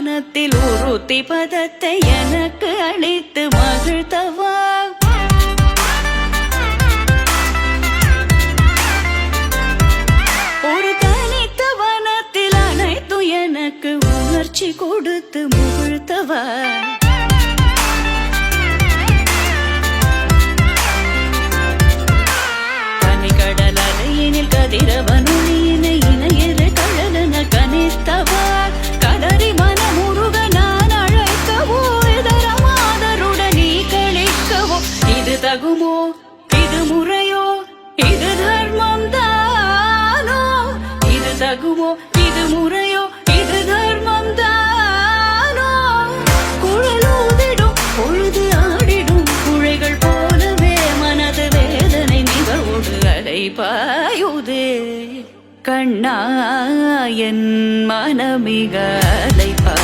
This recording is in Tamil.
மனத்தில் உறுத்தி பதத்தை எனக்கு அளித்து மகிழ்த்தவா. ஒரு தனித்த வனத்தில் அனைத்தும் எனக்கு உணர்ச்சி கொடுத்து முகிழ்த்தவா. தனிக்கடல் அலையினில் கதிரவனொளியினை இணையறு கழலன கனித்தவா. கதறி மனமுருக நான் அழைக்கவோ இதரமாதருடன் நீ கழிக்கவோ. இது தகுமோ இது முறையோ இது தர்மம் தானோ. இது தகுமோ இது முறையோ இது தர்மம் தானோ. குழலூதிடும் பொழுது ஆடிடும் குழைகள் போலவே மனது வேதனை நிகழ்வோடு அலை பாயுதே. கண்ணா என் மனமிக